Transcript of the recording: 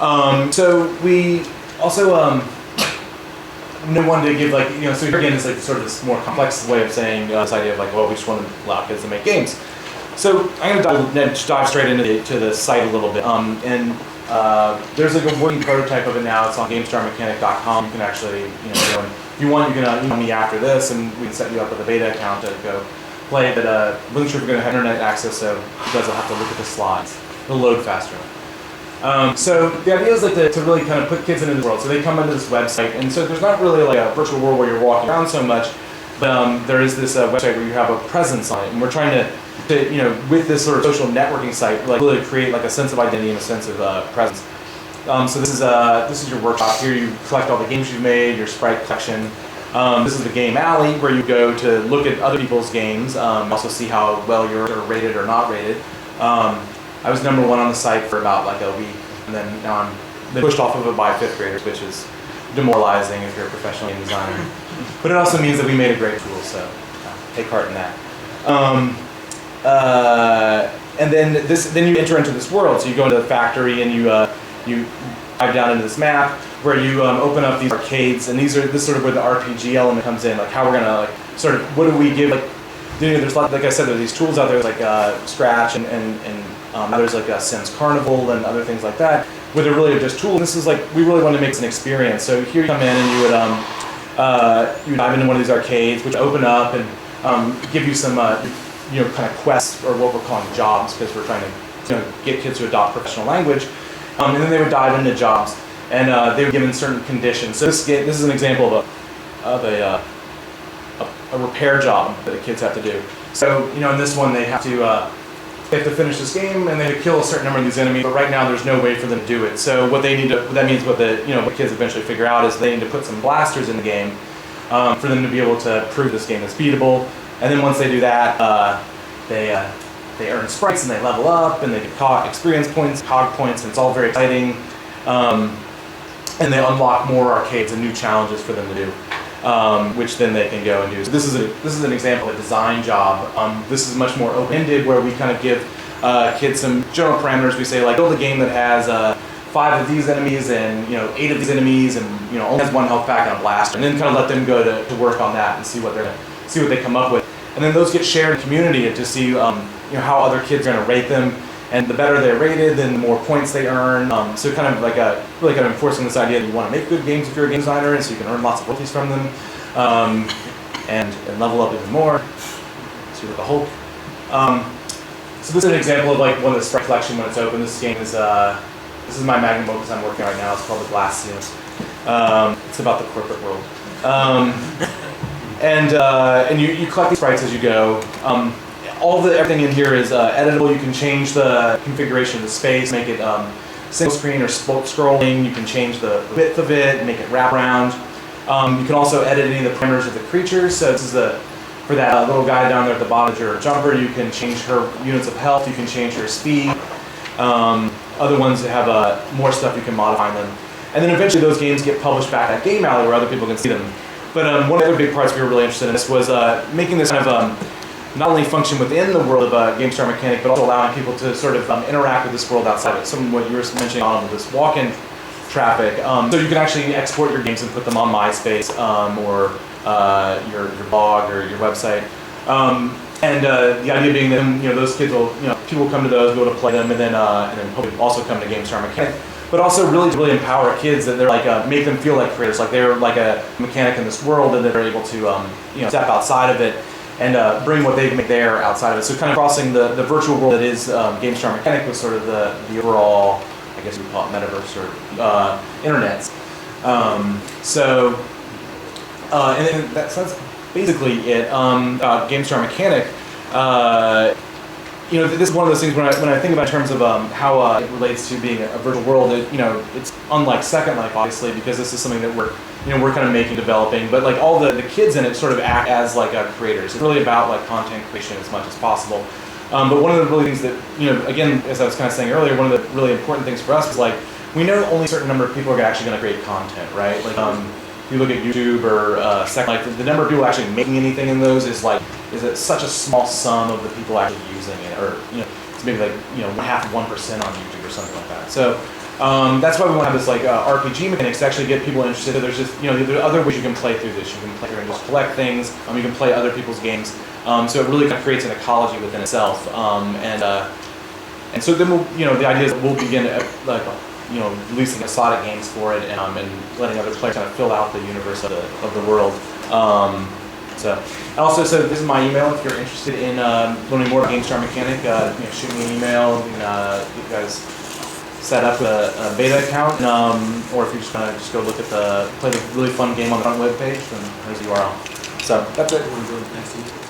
So we also wanted to give so here again is like sort of this more complex way of saying this idea of like, well, we just want to allow kids to make games. So I'm going to dive straight into the site a little bit. There's like a working prototype of it now. It's on GameStarMechanic.com. You can actually, go and, if you want, you can email me after this, and we can set you up with a beta account to go play it. But I wasn't sure if you're going to have internet access, so you guys will have to look at the slides. It'll load faster. So the idea is like to really kind of put kids into the world. So they come into this website, and so there's not really like a virtual world where you're walking around so much, but there is this website where you have a presence on it, and we're trying to with this sort of social networking site, like really create like a sense of identity and a sense of presence. So this is your workshop. Here you collect all the games you've made, your sprite collection. This is the game alley where you go to look at other people's games, also see how well you're rated or not rated. I was #1 on the site for about like a week, and then now I'm pushed off of it by 5th graders, which is demoralizing if you're a professional game designer. But it also means that we made a great tool, so take heart in that. And then you enter into this world. So you go into the factory and you dive down into this map where you open up these arcades, and this is sort of where the RPG element comes in, like how we're gonna sort of what do we give there's like I said, there's these tools out there like Scratch and others like Sims Carnival and other things like that, where they're really just tools. And this is like we really want to make this an experience. So here you come in and you would dive into one of these arcades, which open up and give you some kind of quests, or what we're calling jobs, because we're trying to get kids to adopt professional language. And then they would dive into jobs, and they were given certain conditions. So this is an example of a repair job that the kids have to do. So in this one they have to finish this game, and they have to kill a certain number of these enemies. But right now there's no way for them to do it. So what kids eventually figure out is they need to put some blasters in the game for them to be able to prove this game is beatable. And then once they do that, they earn sprites and they level up and they get experience points, cog points, and it's all very exciting. And they unlock more arcades and new challenges for them to do, which then they can go and do. So this is an example of a design job. This is much more open-ended, where we kind of give kids some general parameters. We say like build a game that has 5 of these enemies and 8 of these enemies and only has 1 health pack and a blaster, and then kind of let them go to work on that and see what they come up with. And then those get shared in the community to see how other kids are going to rate them. And the better they're rated, then the more points they earn. So kind of like really kind of enforcing this idea that you want to make good games if you're a game designer, and so you can earn lots of royalties from them, and level up even more. So you're like a Hulk. So this is an example of like one of the sprite collection when it's open. This game is this is my magnum opus I'm working on right now. It's called The Glass Seals. It's about the corporate world. And you collect these sprites as you go. Everything in here is editable. You can change the configuration of the space, make it single screen or scrolling. You can change the width of it, make it wrap around. You can also edit any of the parameters of the creatures. So this is for that little guy down there at the bottom of your jumper. You can change her units of health. You can change her speed. Other ones that have more stuff, you can modify them. And then eventually those games get published back at Game Alley where other people can see them. But one of the other big parts we were really interested in this was making this kind of not only function within the world of GameStar Mechanic, but also allowing people to sort of interact with this world outside of it. Some of what you were mentioning on this walk-in traffic. So you can actually export your games and put them on MySpace or your blog or your website. And the idea being that those kids will people come to those, be able to play them, and then hopefully also come to GameStar Mechanic. But also really empower kids, that they're like make them feel like creators, like they're like a mechanic in this world, and they're able to step outside of it and bring what they make there outside of it. So kind of crossing the virtual world that is GameStar Mechanic with sort of the overall, I guess we call it metaverse or internets. And that's basically it. GameStar Mechanic. This is one of those things when I think about in terms of how it relates to being a virtual world. It's unlike Second Life, obviously, because this is something that we're kind of making, developing. But like all the kids in it sort of act as like creators. It's really about like content creation as much as possible. But one of the really things that again, as I was kind of saying earlier, one of the really important things for us is like we know only a certain number of people are actually going to create content, right? Like if you look at YouTube or Second Life, the number of people actually making anything in those is it such a small sum of the people actually using it, or it's maybe like 1% on YouTube or something like that. So That's why we want to have this like RPG mechanics to actually get people interested. There's just there are other ways you can play through this. You can play through and just collect things. You can play other people's games. So it really kind of creates an ecology within itself. And so then the idea is that we'll begin releasing episodic games for it and letting other players kind of fill out the universe of the world. So this is my email if you're interested in learning more about GameStar Mechanic. Shoot me an email. You guys set up a beta account, or if you just want to just go look at play the really fun game on the front web page, then there's the URL. So that's it.